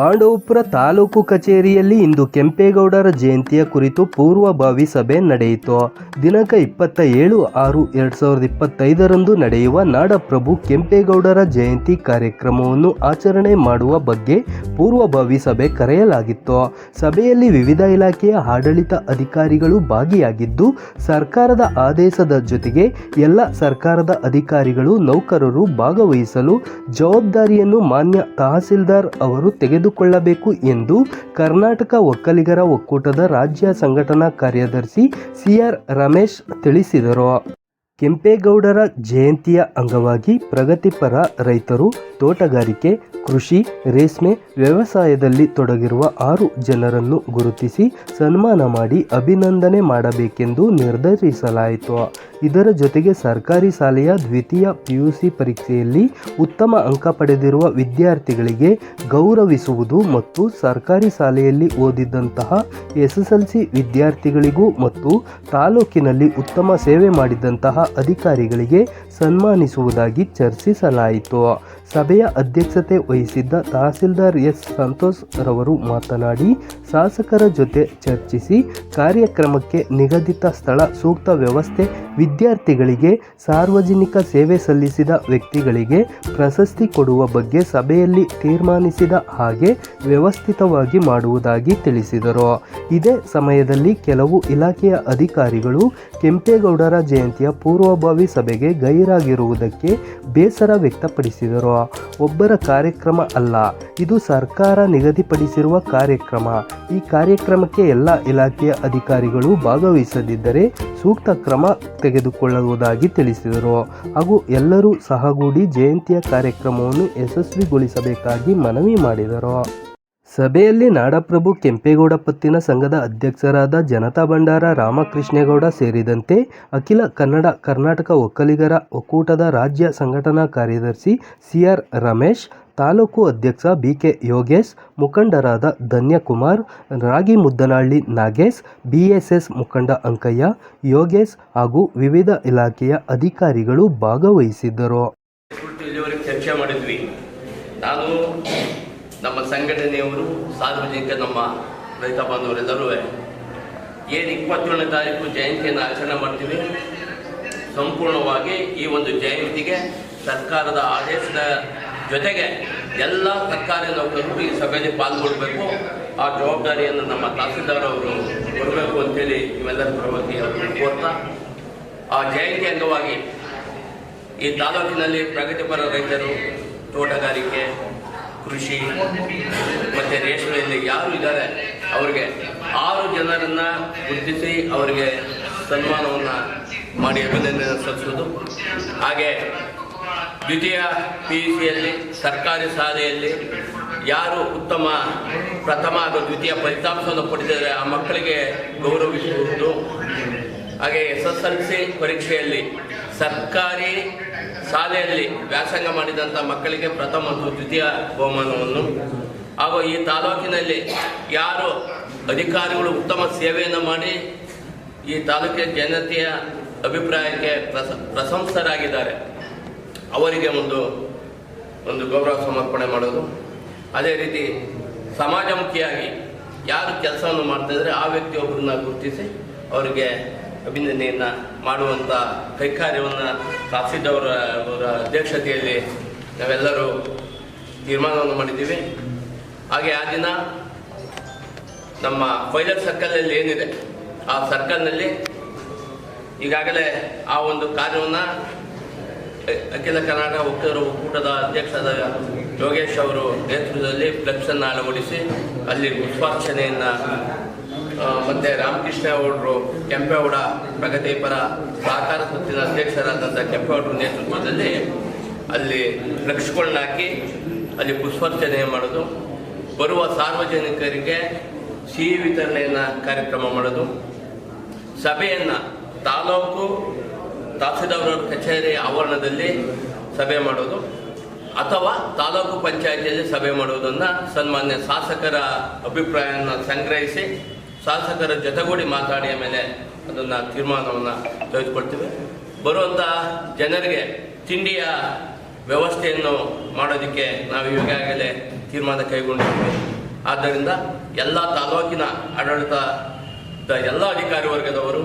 ಪಾಂಡವಪುರ ತಾಲೂಕು ಕಚೇರಿಯಲ್ಲಿ ಇಂದು ಕೆಂಪೇಗೌಡರ ಜಯಂತಿಯ ಕುರಿತು ಪೂರ್ವಭಾವಿ ಸಭೆ ನಡೆಯಿತು. ದಿನಾಂಕ 27/6/2025 ನಡೆಯುವ ನಾಡಪ್ರಭು ಕೆಂಪೇಗೌಡರ ಜಯಂತಿ ಕಾರ್ಯಕ್ರಮವನ್ನು ಆಚರಣೆ ಮಾಡುವ ಬಗ್ಗೆ ಪೂರ್ವಭಾವಿ ಸಭೆ ಕರೆಯಲಾಗಿತ್ತು. ಸಭೆಯಲ್ಲಿ ವಿವಿಧ ಇಲಾಖೆಯ ಆಡಳಿತ ಅಧಿಕಾರಿಗಳು ಭಾಗಿಯಾಗಿದ್ದು, ಸರ್ಕಾರದ ಆದೇಶದ ಜೊತೆಗೆ ಎಲ್ಲ ಸರ್ಕಾರದ ಅಧಿಕಾರಿಗಳು ನೌಕರರು ಭಾಗವಹಿಸಲು ಜವಾಬ್ದಾರಿಯನ್ನು ಮಾನ್ಯ ತಹಸೀಲ್ದಾರ್ ಅವರು ತೆಗೆದುಕೊಳ್ಳಬೇಕು ಎಂದು ಕರ್ನಾಟಕ ಒಕ್ಕಲಿಗರ ಒಕ್ಕೂಟದ ರಾಜ್ಯ ಸಂಘಟನಾ ಕಾರ್ಯದರ್ಶಿ ಸಿಆರ್ ರಮೇಶ್ ತಿಳಿಸಿದರು. ಕೆಂಪೇಗೌಡರ ಜಯಂತಿಯ ಅಂಗವಾಗಿ ಪ್ರಗತಿಪರ ರೈತರು, ತೋಟಗಾರಿಕೆ, ಕೃಷಿ, ರೇಷ್ಮೆ, ವ್ಯವಸಾಯದಲ್ಲಿ ತೊಡಗಿರುವ 6 ಜನರನ್ನು ಗುರುತಿಸಿ ಸನ್ಮಾನ ಮಾಡಿ ಅಭಿನಂದನೆ ಮಾಡಬೇಕೆಂದು ನಿರ್ಧರಿಸಲಾಯಿತು. ಇದರ ಜೊತೆಗೆ ಸರ್ಕಾರಿ ಶಾಲೆಯ ದ್ವಿತೀಯ PUC ಪರೀಕ್ಷೆಯಲ್ಲಿ ಉತ್ತಮ ಅಂಕ ಪಡೆದಿರುವ ವಿದ್ಯಾರ್ಥಿಗಳಿಗೆ ಗೌರವಿಸುವುದು ಮತ್ತು ಸರ್ಕಾರಿ ಶಾಲೆಯಲ್ಲಿ ಓದಿದಂತಹ SSLC ವಿದ್ಯಾರ್ಥಿಗಳಿಗೂ ಮತ್ತು ತಾಲೂಕಿನಲ್ಲಿ ಉತ್ತಮ ಸೇವೆ ಮಾಡಿದಂತಹ ಅಧಿಕಾರಿಗಳಿಗೆ ಸನ್ಮಾನಿಸುವುದಾಗಿ ಚರ್ಚಿಸಲಾಯಿತು. ಸಭೆಯ ಅಧ್ಯಕ್ಷತೆ ವಹಿಸಿದ್ದ ತಹಸೀಲ್ದಾರ್ ಎಸ್ ಸಂತೋಷ್ ರವರು ಮಾತನಾಡಿ, ಶಾಸಕರ ಜೊತೆ ಚರ್ಚಿಸಿ ಕಾರ್ಯಕ್ರಮಕ್ಕೆ ನಿಗದಿತ ಸ್ಥಳ, ಸೂಕ್ತ ವ್ಯವಸ್ಥೆ, ವಿದ್ಯಾರ್ಥಿಗಳಿಗೆ ಸಾರ್ವಜನಿಕ ಸೇವೆ ಸಲ್ಲಿಸಿದ ವ್ಯಕ್ತಿಗಳಿಗೆ ಪ್ರಶಸ್ತಿ ಕೊಡುವ ಬಗ್ಗೆ ಸಭೆಯಲ್ಲಿ ತೀರ್ಮಾನಿಸಿದ ಹಾಗೆ ವ್ಯವಸ್ಥಿತವಾಗಿ ಮಾಡುವುದಾಗಿ ತಿಳಿಸಿದರು. ಇದೇ ಸಮಯದಲ್ಲಿ ಕೆಲವು ಇಲಾಖೆಯ ಅಧಿಕಾರಿಗಳು ಕೆಂಪೇಗೌಡರ ಜಯಂತಿಯ ಪೂರ್ವಭಾವಿ ಸಭೆಗೆ ಗೈರಾಗಿರುವುದಕ್ಕೆ ಬೇಸರ ವ್ಯಕ್ತಪಡಿಸಿದರು. ಒಬ್ಬರ ಕಾರ್ಯಕ್ರಮ ಅಲ್ಲ, ಇದು ಸರ್ಕಾರ ನಿಗದಿಪಡಿಸಿರುವ ಕಾರ್ಯಕ್ರಮ. ಈ ಕಾರ್ಯಕ್ರಮಕ್ಕೆ ಎಲ್ಲ ಇಲಾಖೆಯ ಅಧಿಕಾರಿಗಳು ಭಾಗವಹಿಸದಿದ್ದರೆ ಸೂಕ್ತ ಕ್ರಮ ತೆಗೆದುಕೊಳ್ಳುವುದಾಗಿ ತಿಳಿಸಿದರು. ಹಾಗೂ ಎಲ್ಲರೂ ಸಹಗೂಡಿ ಜಯಂತಿಯ ಕಾರ್ಯಕ್ರಮವನ್ನು ಯಶಸ್ವಿಗೊಳಿಸಬೇಕಾಗಿ ಮನವಿ ಮಾಡಿದರು. ಸಭೆಯಲ್ಲಿ ನಾಡಪ್ರಭು ಕೆಂಪೇಗೌಡ ಪತ್ತಿನ ಸಂಘದ ಅಧ್ಯಕ್ಷರಾದ ಜನತಾ ಭಂಡಾರ ರಾಮಕೃಷ್ಣೇಗೌಡ ಸೇರಿದಂತೆ ಅಖಿಲ ಕನ್ನಡ ಕರ್ನಾಟಕ ಒಕ್ಕಲಿಗರ ಒಕ್ಕೂಟದ ರಾಜ್ಯ ಸಂಘಟನಾ ಕಾರ್ಯದರ್ಶಿ ಸಿಆರ್ ರಮೇಶ್, ತಾಲೂಕು ಅಧ್ಯಕ್ಷ BK ಯೋಗೇಶ್, ಮುಖಂಡರಾದ ಧನ್ಯಕುಮಾರ್, ರಾಗಿಮುದ್ದನಹಳ್ಳಿ ನಾಗೇಶ್, BSS ಮುಖಂಡ ಅಂಕಯ್ಯ, ಯೋಗೇಶ್ ಹಾಗೂ ವಿವಿಧ ಇಲಾಖೆಯ ಅಧಿಕಾರಿಗಳು ಭಾಗವಹಿಸಿದ್ದರು. ಚರ್ಚೆ ಮಾಡಿದ್ವಿ. ನಾನು ನಮ್ಮ ಸಂಘಟನೆಯವರು, ಸಾರ್ವಜನಿಕ, ನಮ್ಮ ರೈತ ಬಾಂಧವರೆಲ್ಲರೂ ಏನು 27ನೇ ತಾರೀಕು ಜಯಂತಿಯನ್ನು ಆಚರಣೆ ಮಾಡ್ತೀವಿ, ಸಂಪೂರ್ಣವಾಗಿ ಈ ಒಂದು ಜಯಂತಿಗೆ ಸರ್ಕಾರದ ಆದೇಶದ ಜೊತೆಗೆ ಎಲ್ಲ ಸರ್ಕಾರಿ ನೌಕರರು ಈ ಸಭೆಯಲ್ಲಿ ಪಾಲ್ಗೊಳ್ಬೇಕು. ಆ ಜವಾಬ್ದಾರಿಯನ್ನು ನಮ್ಮ ತಹಸೀಲ್ದಾರ್ ಅವರು ಕೊಡಬೇಕು ಅಂತೇಳಿ ಇವೆಲ್ಲರ ಪರವಾಗಿ ಅವರನ್ನು ಕೋರ್ತಾ, ಆ ಜಯಂತಿ ಅಂಗವಾಗಿ ಈ ತಾಲೂಕಿನಲ್ಲಿ ಪ್ರಗತಿಪರ ರೈತರು, ತೋಟಗಾರಿಕೆ, ಕೃಷಿ ಮತ್ತು ರೇಷ್ಮೆಯಲ್ಲಿ ಯಾರು ಇದ್ದಾರೆ ಅವರಿಗೆ 6 ಜನರನ್ನು ಗುರುತಿಸಿ ಅವರಿಗೆ ಸನ್ಮಾನವನ್ನು ಮಾಡಿ ಅಭಿನಂದನೆ ಸಲ್ಲಿಸುವುದು. ಹಾಗೆ ದ್ವಿತೀಯ PUCಯಲ್ಲಿ ಸರ್ಕಾರಿ ಶಾಲೆಯಲ್ಲಿ ಯಾರು ಉತ್ತಮ ಪ್ರಥಮ ಹಾಗೂ ದ್ವಿತೀಯ ಫಲಿತಾಂಶವನ್ನು ಪಡೆದಿದ್ದಾರೆ ಆ ಮಕ್ಕಳಿಗೆ ಗೌರವಿಸುವುದು. ಹಾಗೆ SSLC ಪರೀಕ್ಷೆಯಲ್ಲಿ ಸರ್ಕಾರಿ ಶಾಲೆಯಲ್ಲಿ ವ್ಯಾಸಂಗ ಮಾಡಿದಂಥ ಮಕ್ಕಳಿಗೆ ಪ್ರಥಮ ಮತ್ತು ದ್ವಿತೀಯ ಬಹುಮಾನವನ್ನು, ಹಾಗೂ ಈ ತಾಲೂಕಿನಲ್ಲಿ ಯಾರು ಅಧಿಕಾರಿಗಳು ಉತ್ತಮ ಸೇವೆಯನ್ನು ಮಾಡಿ ಈ ತಾಲೂಕಿನ ಜನತೆಯ ಅಭಿಪ್ರಾಯಕ್ಕೆ ಪ್ರಶಂಸರಾಗಿದ್ದಾರೆ ಅವರಿಗೆ ಒಂದು ಗೌರವ ಸಮರ್ಪಣೆ ಮಾಡೋದು. ಅದೇ ರೀತಿ ಸಮಾಜಮುಖಿಯಾಗಿ ಯಾರು ಕೆಲಸವನ್ನು ಮಾಡ್ತಾಯಿದ್ರೆ ಆ ವ್ಯಕ್ತಿಯೊಬ್ಬರನ್ನ ಗುರುತಿಸಿ ಅವರಿಗೆ ಅಭಿನಂದನೆಯನ್ನು ಮಾಡುವಂಥ ಕೈಕಾರ್ಯವನ್ನು ತಹಸೀಲ್ದಾರ್ ಅವರ ಅಧ್ಯಕ್ಷತೆಯಲ್ಲಿ ನಾವೆಲ್ಲರೂ ತೀರ್ಮಾನವನ್ನು ಮಾಡಿದ್ದೀವಿ. ಹಾಗೆ ಆ ದಿನ ನಮ್ಮ ಪೈಲಟ್ ಸರ್ಕಲಲ್ಲಿ ಏನಿದೆ ಆ ಸರ್ಕಲ್ನಲ್ಲಿ ಈಗಾಗಲೇ ಆ ಒಂದು ಕಾರ್ಯವನ್ನು ಅಖಿಲ ಕರ್ನಾಟಕ ಒಕ್ಕಲಿಗರ ಒಕ್ಕೂಟದ ಅಧ್ಯಕ್ಷರಾದ ಯೋಗೇಶ್ ಅವರು ನೇತೃತ್ವದಲ್ಲಿ ಫ್ಲೆಕ್ಸನ್ನು ಅಳವಡಿಸಿ ಅಲ್ಲಿ ಪುಷ್ಪಾರ್ಚನೆಯನ್ನು ಮತ್ತು ರಾಮಕೃಷ್ಣ ಅವರು, ಕೆಂಪೇಗೌಡ ಪ್ರಗತಿಪರ ಸಹಕಾರ ಸಂಸ್ಥೆಯ ಅಧ್ಯಕ್ಷರಾದಂಥ ಕೆಂಪೇಗೌಡರ ನೇತೃತ್ವದಲ್ಲಿ ಅಲ್ಲಿ ಫ್ಲೆಕ್ಸ್ಗಳನ್ನ ಹಾಕಿ ಅಲ್ಲಿ ಪುಷ್ಪಾರ್ಚನೆ ಮಾಡೋದು, ಬರುವ ಸಾರ್ವಜನಿಕರಿಗೆ ಸಿಹಿ ವಿತರಣೆಯನ್ನು ಕಾರ್ಯಕ್ರಮ ಮಾಡೋದು, ಸಭೆಯನ್ನು ತಾಲೂಕು ತಹಸೀಲ್ದಾರ್ ಕಚೇರಿ ಆವರಣದಲ್ಲಿ ಸಭೆ ಮಾಡೋದು ಅಥವಾ ತಾಲೂಕು ಪಂಚಾಯಿತಿಯಲ್ಲಿ ಸಭೆ ಮಾಡುವುದನ್ನು ಸನ್ಮಾನ್ಯ ಶಾಸಕರ ಅಭಿಪ್ರಾಯವನ್ನು ಸಂಗ್ರಹಿಸಿ ಶಾಸಕರ ಜೊತೆಗೂಡಿ ಮಾತಾಡಿದ ಮೇಲೆ ಅದನ್ನು ತೀರ್ಮಾನವನ್ನು ತೆಗೆದುಕೊಳ್ತೀವಿ. ಬರುವಂಥ ಜನರಿಗೆ ತಿಂಡಿಯ ವ್ಯವಸ್ಥೆಯನ್ನು ಮಾಡೋದಕ್ಕೆ ನಾವು ಈಗಾಗಲೇ ತೀರ್ಮಾನ ಕೈಗೊಂಡಿದ್ದೀವಿ. ಆದ್ದರಿಂದ ಎಲ್ಲ ತಾಲೂಕಿನ ಆಡಳಿತದ ಎಲ್ಲ ಅಧಿಕಾರಿ ವರ್ಗದವರು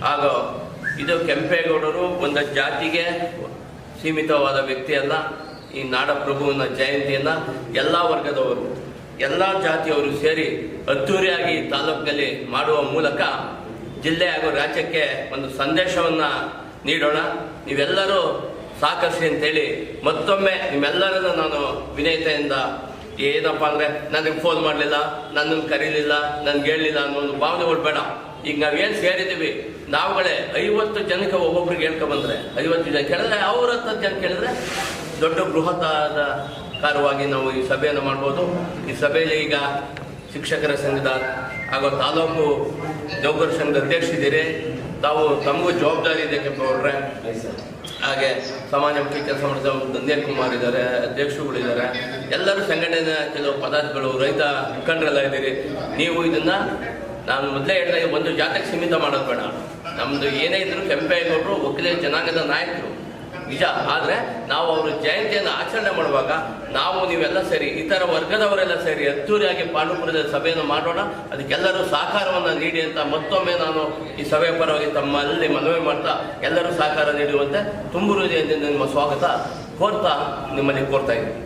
ಹಾಗೂ ಇದು ಕೆಂಪೇಗೌಡರು ಒಂದು ಜಾತಿಗೆ ಸೀಮಿತವಾದ ವ್ಯಕ್ತಿಯಲ್ಲ. ಈ ನಾಡಪ್ರಭುವಿನ ಜಯಂತಿಯನ್ನು ಎಲ್ಲ ವರ್ಗದವರು ಎಲ್ಲ ಜಾತಿಯವರು ಸೇರಿ ಅದ್ದೂರಿಯಾಗಿ ತಾಲೂಕಿನಲ್ಲಿ ಮಾಡುವ ಮೂಲಕ ಜಿಲ್ಲೆ ಹಾಗೂ ರಾಜ್ಯಕ್ಕೆ ಒಂದು ಸಂದೇಶವನ್ನು ನೀಡೋಣ. ನೀವೆಲ್ಲರೂ ಸಹಕರಿಸಿ ಅಂತೇಳಿ ಮತ್ತೊಮ್ಮೆ ನಿಮ್ಮೆಲ್ಲರನ್ನು ನಾನು ವಿನಯತೆಯಿಂದ, ಏನಪ್ಪ ಅಂದರೆ ನನಗೆ ಫೋನ್ ಮಾಡಲಿಲ್ಲ, ನನ್ನನ್ನು ಕರೀಲಿಲ್ಲ, ನನಗೆ ಹೇಳಲಿಲ್ಲ ಅನ್ನೋ ಒಂದು ಭಾವನೆಗಳು ಬೇಡ. ಈಗ ನಾವೇನು ಸೇರಿದ್ದೀವಿ ನಾವುಗಳೇ 50 ಜನಕ್ಕೆ ಒಬ್ಬೊಬ್ರಿಗೆ ಹೇಳ್ಕೊಬಂದ್ರೆ 50 ಜನ ಕೇಳಿದ್ರೆ ಅವ್ರ 10 ಜನ ಕೇಳಿದ್ರೆ ದೊಡ್ಡ ಬೃಹತ್ತಾದ ಕಾರ್ಯವಾಗಿ ನಾವು ಈ ಸಭೆಯನ್ನು ಮಾಡ್ಬೋದು. ಈ ಸಭೆಯಲ್ಲಿ ಈಗ ಶಿಕ್ಷಕರ ಸಂಘದ ಹಾಗೂ ತಾಲೂಕು ನೌಕರ ಸಂಘದ ಅಧ್ಯಕ್ಷರಿದ್ದೀರಿ. ತಾವು ತಮಗೂ ಜವಾಬ್ದಾರಿ ಇದೆ ಕೆಂಪೇಗೌಡ್ರೆ. ಹಾಗೆ ಸಮಾಜಮುಖಿ ಕೆಲಸ ಮಾಡಿದ ನಂದೇನ್ ಕುಮಾರ್ ಇದ್ದಾರೆ, ಅಧ್ಯಕ್ಷರುಗಳಿದ್ದಾರೆ, ಎಲ್ಲರೂ ಸಂಘಟನೆಯ ಕೆಲವು ಪದಾರ್ಥಗಳು, ರೈತ ಮುಖಂಡರೆಲ್ಲ ಇದ್ದೀರಿ. ನೀವು ಇದನ್ನು ನಾನು ಮೊದಲೇ ಹೇಳಿದಾಗ ಒಂದು ಜಾತಿಗೆ ಸೀಮಿತ ಮಾಡೋದು ಬೇಡ. ನಮ್ಮದು ಏನೇ ಇದ್ರು ಕೆಂಪೇಗೌಡರು ಒಕ್ಕಲಿಗ ಜನಾಂಗದ ನಾಯಕರು ನಿಜ. ಆದರೆ ನಾವು ಅವರ ಜಯಂತಿಯನ್ನು ಆಚರಣೆ ಮಾಡುವಾಗ ನಾವು ನೀವೆಲ್ಲ ಸೇರಿ ಇತರ ವರ್ಗದವರೆಲ್ಲ ಸೇರಿ ಅದ್ದೂರಿಯಾಗಿ ಪಾಂಡುಪುರದ ಸಭೆಯನ್ನು ಮಾಡೋಣ. ಅದಕ್ಕೆಲ್ಲರೂ ಸಹಕಾರವನ್ನು ನೀಡಿ ಅಂತ ಮತ್ತೊಮ್ಮೆ ನಾನು ಈ ಸಭೆಯ ಪರವಾಗಿ ತಮ್ಮಲ್ಲಿ ಮನವಿ ಮಾಡ್ತಾ ಎಲ್ಲರೂ ಸಹಕಾರ ನೀಡುವಂತೆ ತುಂಬ ಹೃದಯದಿಂದ ನಿಮ್ಮ ಸ್ವಾಗತ ಕೋರ್ತಾ ನಿಮ್ಮಲ್ಲಿ ಕೋರ್ತಾ ಇದ್ದೀನಿ.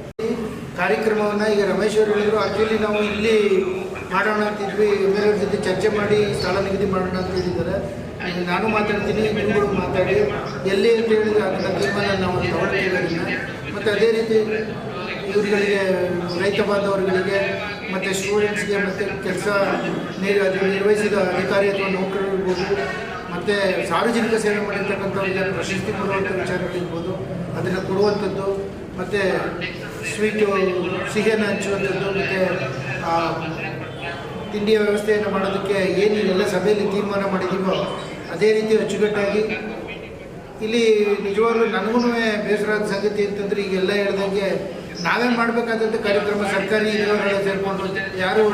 ಕಾರ್ಯಕ್ರಮವನ್ನು ಈಗ ರಮೇಶ್ ಅವರು ಹೇಳಿದ್ರು. ಆ್ಯಕ್ಚುಲಿ ನಾವು ಇಲ್ಲಿ ಮಾಡೋಣ ಅಂತಿದ್ವಿ, ಎಮ್ಮೆಲ್ಯವ್ರ ಜೊತೆ ಚರ್ಚೆ ಮಾಡಿ ಸ್ಥಳ ನಿಗದಿ ಮಾಡೋಣ ಅಂತ ಹೇಳಿದ್ದಾರೆ. ನಾನು ಮಾತಾಡ್ತೀನಿ, ನೀವುಗಳು ಮಾತಾಡಿ ಎಲ್ಲಿ ಅಂತ ಹೇಳಿದ್ರೆ ಅದನ್ನು ತೀರ್ಮಾನ ನಾವು ತಗೊಳ್ತೀವಿ ಅದನ್ನು. ಮತ್ತು ಅದೇ ರೀತಿ ಇವರುಗಳಿಗೆ, ರೈತ ಬಾಂಧವರುಗಳಿಗೆ ಮತ್ತು ಸ್ಟೂಡೆಂಟ್ಸ್ಗೆ ಮತ್ತು ಕೆಲಸ ನಿರ್ವಹಿಸಿದ ಅಧಿಕಾರಿ ಅಥವಾ ನೌಕರರಿರ್ಬೋದು ಮತ್ತು ಸಾರ್ವಜನಿಕ ಸೇವೆ ಮಾಡಿರ್ತಕ್ಕಂಥವ್ರಿಗೆ ಪ್ರಶಸ್ತಿ ಕೊಡುವಂಥ ವಿಚಾರಗಳಿರ್ಬೋದು ಅದನ್ನು ಕೊಡುವಂಥದ್ದು, ಮತ್ತು ಸ್ವೀಟು ಸಿಹಿಯನ್ನು ಹಂಚುವಂಥದ್ದು, ಮತ್ತು ತಿಂಡಿಯ ವ್ಯವಸ್ಥೆಯನ್ನು ಮಾಡೋದಕ್ಕೆ ಏನು ಎಲ್ಲ ಸಭೆಯಲ್ಲಿ ತೀರ್ಮಾನ ಮಾಡಿದ್ದೀವೋ ಅದೇ ರೀತಿ ಅಚ್ಚುಕಟ್ಟಾಗಿ ಇಲ್ಲಿ ನಿಜವಾಗ್ಲೂ ನನಗೂ ಬೇಸರದ ಸಂಗತಿ ಅಂತಂದರೆ ಈಗೆಲ್ಲ ಹೇಳ್ದಂಗೆ ನಾವೇ ಮಾಡಬೇಕಾದಂಥ ಕಾರ್ಯಕ್ರಮ ಸರ್ಕಾರಿ ಇಲಾಖೆಗಳ ಸೇರಿಕೊಂಡು ಯಾರು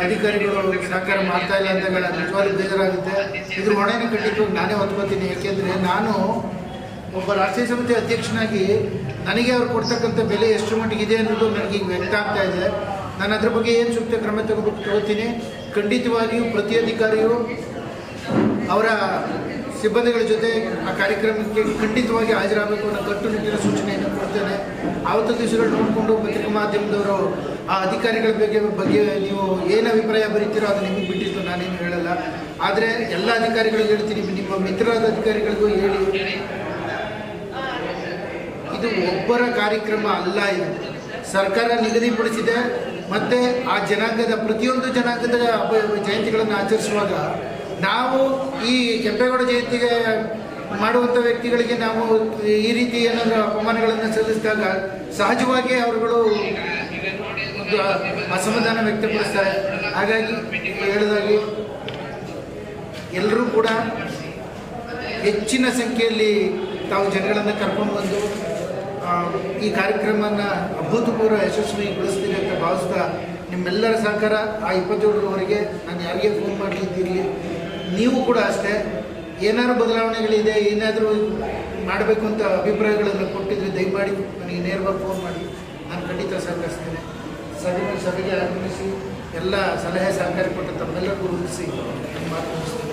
ಅಧಿಕಾರಿಗಳು ಸಹಕಾರ ಮಾಡ್ತಾ ಇಲ್ಲ ಅಂದಾಗ ನಿಜವಾಗ್ಲೂ ಬೇಜಾರಾಗುತ್ತೆ. ಇದ್ರ ಹೊಣೆನ ಖಂಡಿತವಾಗಿ ನಾನೇ ಹೊತ್ಕೋತೀನಿ. ಯಾಕೆಂದರೆ ನಾನು ಒಬ್ಬ ರಾಷ್ಟ್ರೀಯ ಸಮಿತಿ ಅಧ್ಯಕ್ಷನಾಗಿ ನನಗೆ ಅವ್ರು ಕೊಡ್ತಕ್ಕಂಥ ಬೆಲೆ ಎಷ್ಟು ಮಟ್ಟಿಗಿದೆ ಅನ್ನೋದು ನನಗೆ ಈಗ ವ್ಯಕ್ತ ಆಗ್ತಾ ಇದೆ. ನಾನು ಅದ್ರ ಬಗ್ಗೆ ಏನು ಸೂಕ್ತ ಕ್ರಮ ತಗೋತೀನಿ. ಖಂಡಿತವಾಗಿಯೂ ಪ್ರತಿ ಅಧಿಕಾರಿಯು ಅವರ ಸಿಬ್ಬಂದಿಗಳ ಜೊತೆ ಆ ಕಾರ್ಯಕ್ರಮಕ್ಕೆ ಖಂಡಿತವಾಗಿ ಹಾಜರಾಗಬೇಕು ಅನ್ನೋ ಕಟ್ಟುನಿಟ್ಟಿನ ಸೂಚನೆಯನ್ನು ಕೊಡ್ತೇನೆ. ಆವತ್ತು ದಿವಸಗಳು ನೋಡಿಕೊಂಡು ಪತ್ರಿಕಾ ಮಾಧ್ಯಮದವರು ಆ ಅಧಿಕಾರಿಗಳ ಬಗ್ಗೆ ನೀವು ಏನು ಅಭಿಪ್ರಾಯ ಬರೀತೀರೋ ಅದು ನಿಮಗೆ ಬಿಟ್ಟಿತ್ತು, ನಾನೇನು ಹೇಳಲ್ಲ. ಆದರೆ ಎಲ್ಲ ಅಧಿಕಾರಿಗಳಿಗೂ ಹೇಳ್ತೀನಿ, ನಿಮ್ಮ ಮಿತ್ರರಾದ ಅಧಿಕಾರಿಗಳಿಗೂ ಹೇಳಿ, ಇದು ಒಬ್ಬರ ಕಾರ್ಯಕ್ರಮ ಅಲ್ಲ. ಇದು ಸರ್ಕಾರ ನಿಗದಿಪಡಿಸಿದೆ. ಮತ್ತು ಆ ಜನಾಂಗದ ಪ್ರತಿಯೊಂದು ಜನಾಂಗದ ಜಯಂತಿಗಳನ್ನು ಆಚರಿಸುವಾಗ ನಾವು ಈ ಕೆಂಪೇಗೌಡ ಜಯಂತಿಗೆ ಮಾಡುವಂಥ ವ್ಯಕ್ತಿಗಳಿಗೆ ನಾವು ಈ ರೀತಿ ಏನಾದರೂ ಅಪಮಾನಗಳನ್ನು ಸಲ್ಲಿಸಿದಾಗ ಸಹಜವಾಗಿ ಅವರುಗಳು ಒಂದು ಅಸಮಾಧಾನ ವ್ಯಕ್ತಪಡಿಸ್ತಾರೆ. ಹಾಗಾಗಿ ಹೇಳಿದಾಗಿ ಎಲ್ಲರೂ ಕೂಡ ಹೆಚ್ಚಿನ ಸಂಖ್ಯೆಯಲ್ಲಿ ತಾವು ಜನಗಳನ್ನು ಕರ್ಕೊಂಡು ಬಂದು ಈ ಕಾರ್ಯಕ್ರಮವನ್ನು ಅಭೂತಪೂರ್ವ ಯಶಸ್ವಿಗೊಳಿಸ್ತೀನಿ ಅಂತ ಭಾವಿಸ್ತಾ ನಿಮ್ಮೆಲ್ಲರ ಸಹಕಾರ ಆ 27ರವರೆಗೆ ನಾನು ಯಾರಿಗೆ ಫೋನ್ ಮಾಡಲಿದ್ದಿರಲಿ, ನೀವು ಕೂಡ ಅಷ್ಟೇ ಏನಾದರೂ ಬದಲಾವಣೆಗಳಿದೆ, ಏನಾದರೂ ಮಾಡಬೇಕು ಅಂತ ಅಭಿಪ್ರಾಯಗಳನ್ನು ಕೊಟ್ಟಿದ್ರೆ ದಯಮಾಡಿ ನನಗೆ ನೇರವಾಗಿ ಫೋನ್ ಮಾಡಿ, ನಾನು ಖಂಡಿತ ಸಹಕರಿಸ್ತೇನೆ. ಸಭೆಗೆ ಆಗಮಿಸಿ ಎಲ್ಲ ಸಲಹೆ ಸಹಕಾರ ಕೊಟ್ಟು ತಮ್ಮೆಲ್ಲರಿಗೂ ರೂಪಿಸಿ ಮಾತು ಮುಗಿಸ್ತೇನೆ.